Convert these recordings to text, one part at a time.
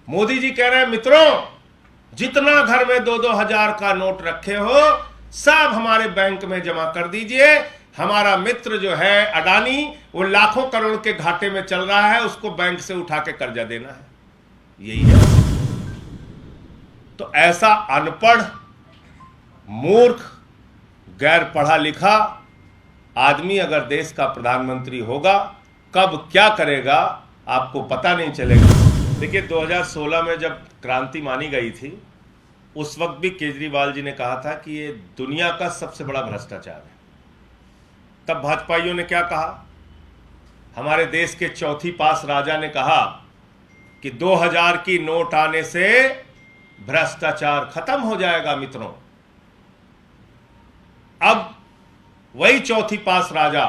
मोदी जी कह रहे हैं मित्रों, जितना घर में 2-2 हजार का नोट रखे हो सब हमारे बैंक में जमा कर दीजिए। हमारा मित्र जो है अडानी, वो लाखों करोड़ के घाटे में चल रहा है, उसको बैंक से उठा के कर्जा देना है। यही है। तो ऐसा अनपढ़, मूर्ख, गैर पढ़ा लिखा आदमी अगर देश का प्रधानमंत्री होगा, कब क्या करेगा आपको पता नहीं चलेगा। देखिए 2016 में जब क्रांति मानी गई थी, उस वक्त भी केजरीवाल जी ने कहा था कि ये दुनिया का सबसे बड़ा भ्रष्टाचार है। तब भाजपाइयों ने क्या कहा? हमारे देश के चौथी पास राजा ने कहा कि 2000 की नोट आने से भ्रष्टाचार खत्म हो जाएगा मित्रों। अब वही चौथी पास राजा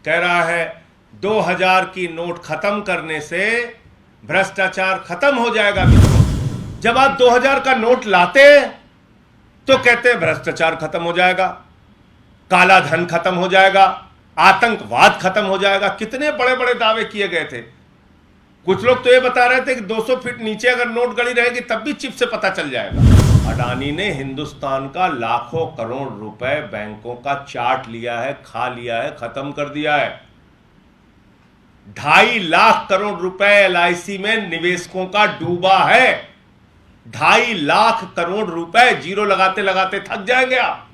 कह रहा है 2000 की नोट खत्म करने से भ्रष्टाचार खत्म हो जाएगा मित्रों। जब आप 2000 का नोट लाते हैं तो कहते हैं भ्रष्टाचार खत्म हो जाएगा, काला धन खत्म हो जाएगा, आतंकवाद खत्म हो जाएगा। कितने बड़े बड़े दावे किए गए थे। कुछ लोग तो ये बता रहे थे कि 200 फीट नीचे अगर नोट गड़ी रहेगी तब भी चिप से पता चल जाएगा। अडानी ने हिंदुस्तान का लाखों करोड़ रुपए बैंकों का चाट लिया है, खा लिया है, खत्म कर दिया है। 2.5 लाख करोड़ रुपए LIC में निवेशकों का डूबा है। 2.5 लाख करोड़ रुपए जीरो लगाते लगाते थक जाएंगे आप।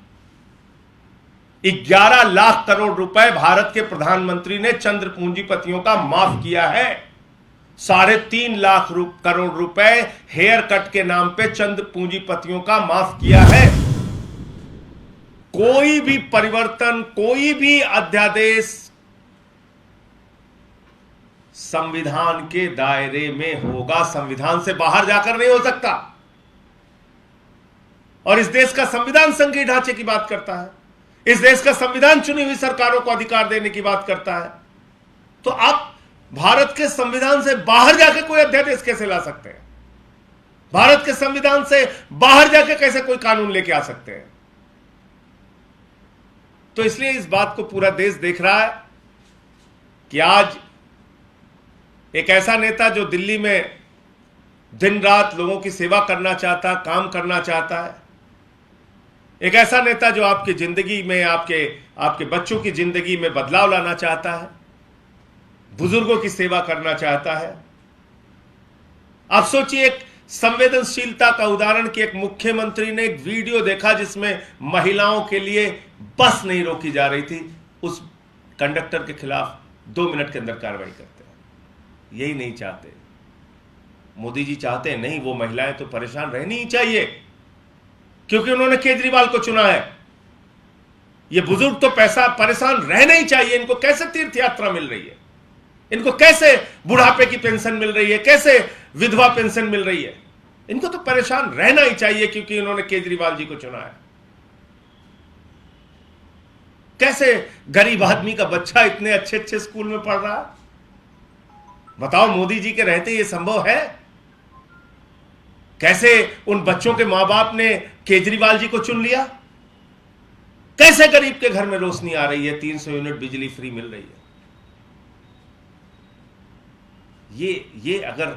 11 लाख करोड़ रुपए भारत के प्रधानमंत्री ने चंद्र पूंजीपतियों का माफ किया है। 3.5 लाख करोड़ रुपए हेयर कट के नाम पे चंद्र पूंजीपतियों का माफ किया है। कोई भी परिवर्तन, कोई भी अध्यादेश संविधान के दायरे में होगा, संविधान से बाहर जाकर नहीं हो सकता। और इस देश का संविधान संघीय ढांचे की बात करता है। इस देश का संविधान चुनी हुई सरकारों को अधिकार देने की बात करता है। तो आप भारत के संविधान से बाहर जाके कोई अध्यादेश कैसे ला सकते हैं? भारत के संविधान से बाहर जाके कैसे कोई कानून लेके आ सकते हैं? तो इसलिए इस बात को पूरा देश देख रहा है कि आज एक ऐसा नेता जो दिल्ली में दिन रात लोगों की सेवा करना चाहता, काम करना चाहता है, एक ऐसा नेता जो आपकी जिंदगी में, आपके बच्चों की जिंदगी में बदलाव लाना चाहता है, बुजुर्गों की सेवा करना चाहता है। आप सोचिए, एक संवेदनशीलता का उदाहरण कि एक मुख्यमंत्री ने एक वीडियो देखा जिसमें महिलाओं के लिए बस नहीं रोकी जा रही थी, उस कंडक्टर के खिलाफ 2 मिनट के अंदर कार्रवाई करते हैं। यही नहीं चाहते मोदी जी। चाहते हैं नहीं, वो महिलाएं तो परेशान रहनी ही चाहिए क्योंकि उन्होंने केजरीवाल को चुना है। ये बुजुर्ग तो परेशान रहना ही चाहिए। इनको कैसे तीर्थ यात्रा मिल रही है, इनको कैसे बुढ़ापे की पेंशन मिल रही है, कैसे विधवा पेंशन मिल रही है, इनको तो परेशान रहना ही चाहिए क्योंकि इन्होंने केजरीवाल जी को चुना है। कैसे गरीब आदमी का बच्चा इतने अच्छे अच्छे स्कूल में पढ़ रहा है? बताओ, मोदी जी के रहते ये संभव है? कैसे उन बच्चों के मां बाप ने केजरीवाल जी को चुन लिया? कैसे गरीब के घर में रोशनी आ रही है, 300 यूनिट बिजली फ्री मिल रही है? ये अगर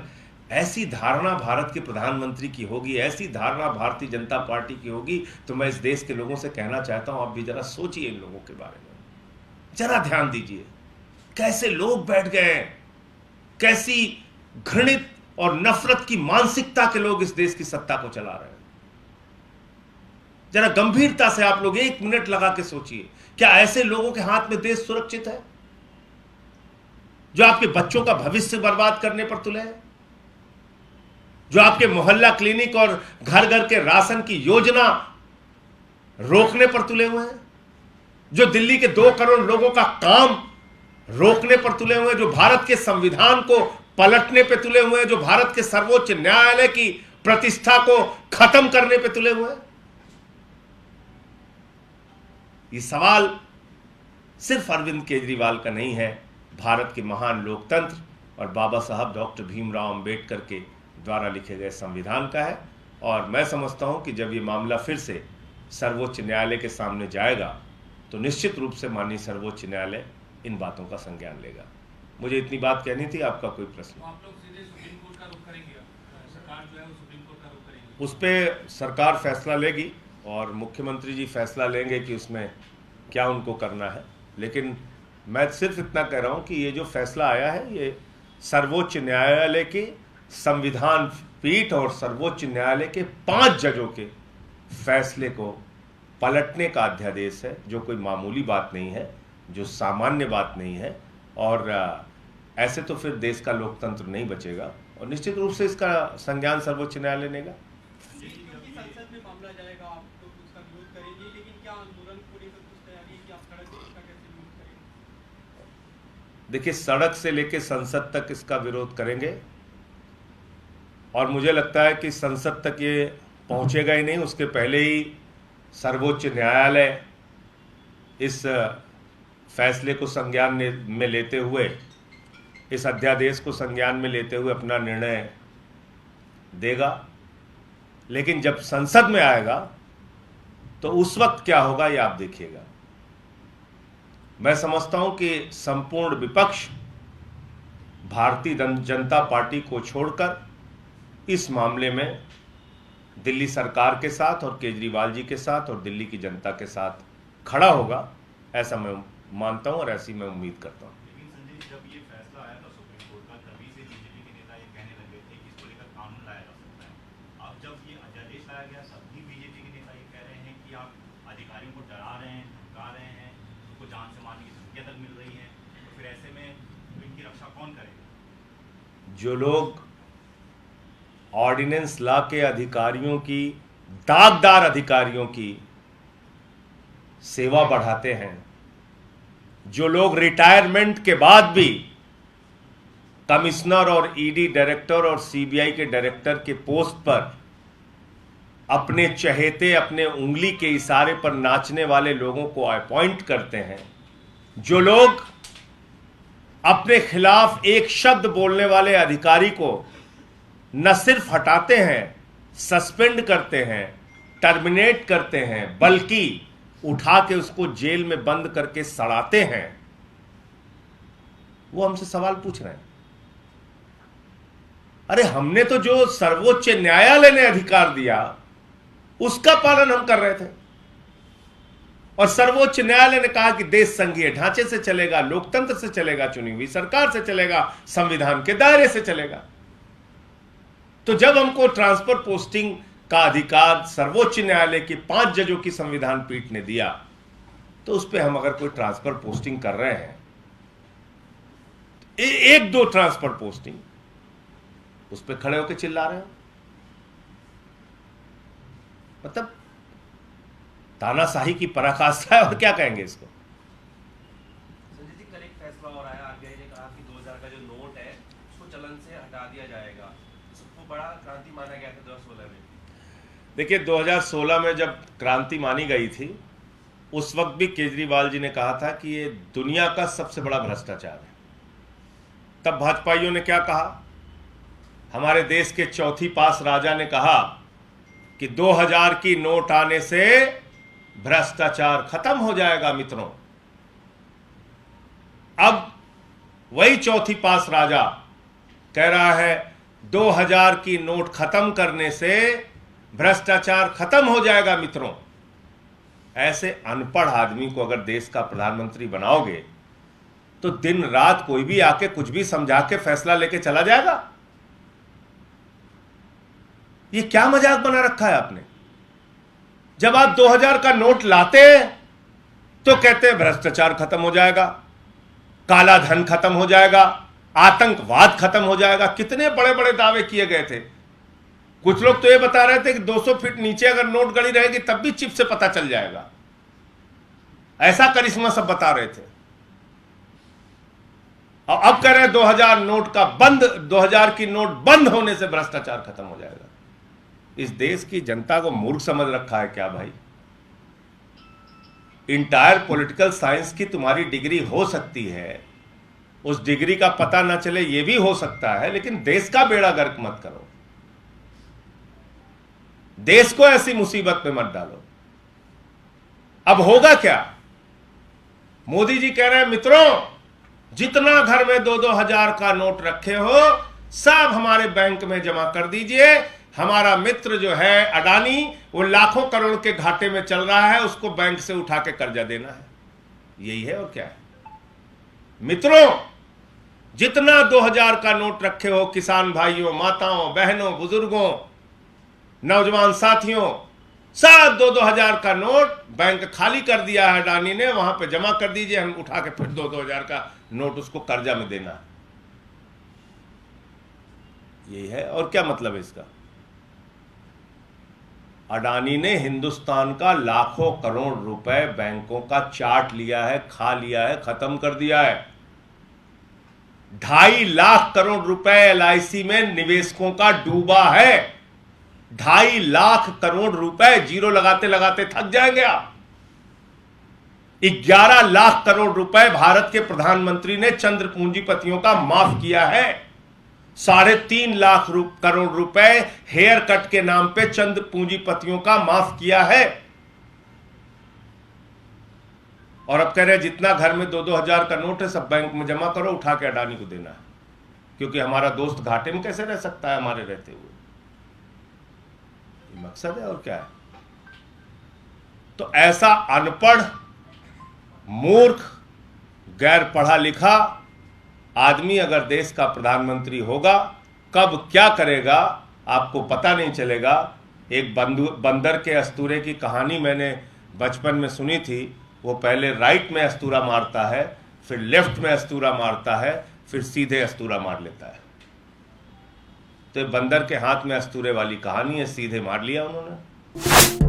ऐसी धारणा भारत के प्रधानमंत्री की होगी, ऐसी धारणा भारतीय जनता पार्टी की होगी, तो मैं इस देश के लोगों से कहना चाहता हूं, आप भी जरा सोचिए इन लोगों के बारे में, जरा ध्यान दीजिए। कैसे लोग बैठ गए हैं, कैसी घृणित और नफरत की मानसिकता के लोग इस देश की सत्ता को चला रहे हैं। जरा गंभीरता से आप लोग 1 मिनट लगा के सोचिए, क्या ऐसे लोगों के हाथ में देश सुरक्षित है जो आपके बच्चों का भविष्य बर्बाद करने पर तुले हैं, जो आपके मोहल्ला क्लिनिक और घर घर के राशन की योजना रोकने पर तुले हुए हैं, जो दिल्ली के 2 करोड़ लोगों का काम रोकने पर तुले हुए हैं, जो भारत के संविधान को पलटने पर तुले हुए हैं, जो भारत के सर्वोच्च न्यायालय की प्रतिष्ठा को खत्म करने पर तुले हुए हैं। ये सवाल सिर्फ अरविंद केजरीवाल का नहीं है, भारत के महान लोकतंत्र और बाबा साहब डॉक्टर भीमराव अंबेडकर के द्वारा लिखे गए संविधान का है। और मैं समझता हूं कि जब ये मामला फिर से सर्वोच्च न्यायालय के सामने जाएगा तो निश्चित रूप से माननीय सर्वोच्च न्यायालय इन बातों का संज्ञान लेगा। मुझे इतनी बात कहनी थी। आपका कोई प्रश्न? आप लोग सीधे सुप्रीम कोर्ट का रुख करेंगे? सरकार जो है वो सुप्रीम कोर्ट का रुख करेगी? उस पर सरकार फैसला लेगी और मुख्यमंत्री जी फैसला लेंगे कि उसमें क्या उनको करना है। लेकिन मैं सिर्फ इतना कह रहा हूं कि ये जो फैसला आया है ये सर्वोच्च न्यायालय के संविधान पीठ और सर्वोच्च न्यायालय के 5 जजों के फैसले को पलटने का अध्यादेश है, जो कोई मामूली बात नहीं है, जो सामान्य बात नहीं है। और ऐसे तो फिर देश का लोकतंत्र नहीं बचेगा और निश्चित रूप से इसका संज्ञान सर्वोच्च न्यायालय लेगा। संसद में मामला जाएगा, आप तो उसका विरोध करेंगे, लेकिन क्या आंदोलन को लेकर कुछ तैयारी है कि आप सड़क पर इसका कैसे विरोध करेंगे? देखिए, सड़क से लेकर संसद तक इसका विरोध करेंगे और मुझे लगता है कि संसद तक ये पहुंचेगा ही नहीं, उसके पहले ही सर्वोच्च न्यायालय इस फैसले को संज्ञान में लेते हुए, इस अध्यादेश को संज्ञान में लेते हुए अपना निर्णय देगा। लेकिन जब संसद में आएगा तो उस वक्त क्या होगा ये आप देखिएगा। मैं समझता हूं कि संपूर्ण विपक्ष भारतीय जनता पार्टी को छोड़कर इस मामले में दिल्ली सरकार के साथ और केजरीवाल जी के साथ और दिल्ली की जनता के साथ खड़ा होगा, ऐसा मैं मानता हूं और ऐसी मैं उम्मीद करता हूं। लेकिन संजय जी, जब ये फैसला आया था सुप्रीम कोर्ट का, तभी से बीजेपी के नेता ये कहने लगे थे कि इसको लेकर कानून लाया जा सकता है। अब जब ये अध्यादेश लाया गया, सभी बीजेपी के नेता ये कह रहे हैं कि आप अधिकारियों को डरा रहे हैं, धमका रहे हैं, उनको जान से मारने की धमकियां तक मिल रही हैं, तो फिर ऐसे में इनकी रक्षा कौन करेगा? जो लोग ऑर्डिनेंस लॉ के अधिकारियों की, दागदार अधिकारियों की सेवा बढ़ाते हैं, जो लोग रिटायरमेंट के बाद भी कमिश्नर और ईडी डायरेक्टर और सीबीआई के डायरेक्टर के पोस्ट पर अपने चहेते, अपने उंगली के इशारे पर नाचने वाले लोगों को अपॉइंट करते हैं, जो लोग अपने खिलाफ एक शब्द बोलने वाले अधिकारी को न सिर्फ हटाते हैं, सस्पेंड करते हैं, टर्मिनेट करते हैं, बल्कि उठा के उसको जेल में बंद करके सड़ाते हैं, वो हमसे सवाल पूछ रहे हैं। अरे हमने तो जो सर्वोच्च न्यायालय ने अधिकार दिया उसका पालन हम कर रहे थे और सर्वोच्च न्यायालय ने कहा कि देश संघीय ढांचे से चलेगा, लोकतंत्र से चलेगा, चुनी हुई सरकार से चलेगा, संविधान के दायरे से चलेगा। तो जब हमको ट्रांसफर पोस्टिंग का अधिकार सर्वोच्च न्यायालय के 5 जजों की संविधान पीठ ने दिया, तो उस पर हम अगर कोई ट्रांसफर पोस्टिंग कर रहे हैं, एक दो ट्रांसफर पोस्टिंग, उस पर खड़े होकर चिल्ला रहे हो, मतलब तानाशाही की पराकाष्ठा है। और क्या कहेंगे इसको? संजय जी, कल एक फैसला और आया, आरबीआई ने कहा कि 2000 का जो नोट है उसको चलन से हटा दिया जाएगा। सबको बड़ा क्रांति माना गया था 2016 में। देखिए, 2016 में जब क्रांति मानी गई थी, उस वक्त भी केजरीवाल जी ने कहा था कि ये दुनिया का सबसे बड़ा भ्रष्टाचार है। तब भाजपाइयों ने क्या कहा? हमारे देश के चौथी पास राजा ने कहा कि 2000 की नोट आने से भ्रष्टाचार खत्म हो जाएगा मित्रों। अब वही चौथी पास राजा कह रहा है 2000 की नोट खत्म करने से भ्रष्टाचार खत्म हो जाएगा मित्रों। ऐसे अनपढ़ आदमी को अगर देश का प्रधानमंत्री बनाओगे तो दिन रात कोई भी आके कुछ भी समझा के फैसला लेके चला जाएगा। ये क्या मजाक बना रखा है आपने? जब आप 2000 का नोट लाते हैं तो कहते हैं भ्रष्टाचार खत्म हो जाएगा, काला धन खत्म हो जाएगा, आतंकवाद खत्म हो जाएगा। कितने बड़े बड़े दावे किए गए थे। कुछ लोग तो ये बता रहे थे कि 200 फीट नीचे अगर नोट गड़ी रहेगी तब भी चिप से पता चल जाएगा। ऐसा करिश्मा सब बता रहे थे। और अब कह रहे हैं 2000 की नोट बंद होने से भ्रष्टाचार खत्म हो जाएगा। इस देश की जनता को मूर्ख समझ रखा है क्या भाई? इंटायर पॉलिटिकल साइंस की तुम्हारी डिग्री हो सकती है, उस डिग्री का पता ना चले ये भी हो सकता है, लेकिन देश का बेड़ा गर्क मत करो, देश को ऐसी मुसीबत में मत डालो। अब होगा क्या? मोदी जी कह रहे हैं मित्रों, जितना घर में 2-2 हजार का नोट रखे हो सब हमारे बैंक में जमा कर दीजिए। हमारा मित्र जो है अडानी, वो लाखों करोड़ के घाटे में चल रहा है, उसको बैंक से उठा के कर्जा देना है। यही है और क्या है। मित्रों, जितना 2000 का नोट रखे हो किसान भाइयों, माताओं, बहनों, बुजुर्गों, नौजवान साथियों, सब 2-2000 का नोट बैंक खाली कर दिया है अडानी ने, वहां पे जमा कर दीजिए। हम उठा के फिर 2-2000 का नोट उसको कर्जा में देना है। यही है और क्या मतलब है इसका। अडानी ने हिंदुस्तान का लाखों करोड़ रुपए बैंकों का चाट लिया है, खा लिया है, खत्म कर दिया है। 2.5 लाख करोड़ रुपए LIC में निवेशकों का डूबा है। 2.5 लाख करोड़ रुपए जीरो लगाते लगाते थक जाएंगे आप। 11 लाख करोड़ रुपए भारत के प्रधानमंत्री ने चंद्र पूंजीपतियों का माफ किया है। 3.5 लाख करोड़ रुपए हेयर कट के नाम पे चंद्र पूंजीपतियों का माफ किया है। और अब कह रहे हैं जितना घर में 2-2 हजार का नोट है सब बैंक में जमा करो, उठा के अडानी को देना है, क्योंकि हमारा दोस्त घाटे में कैसे रह सकता है हमारे रहते हुए। ये मकसद है और क्या है। तो ऐसा अनपढ़, मूर्ख, गैर पढ़ा लिखा आदमी अगर देश का प्रधानमंत्री होगा, कब क्या करेगा आपको पता नहीं चलेगा। एक बंदर के अस्तूरे की कहानी मैंने बचपन में सुनी थी। वो पहले राइट में अस्तूरा मारता है, फिर लेफ्ट में अस्तूरा मारता है, फिर सीधे अस्तूरा मार लेता है। तो बंदर के हाथ में अस्तूरे वाली कहानी है, सीधे मार लिया उन्होंने।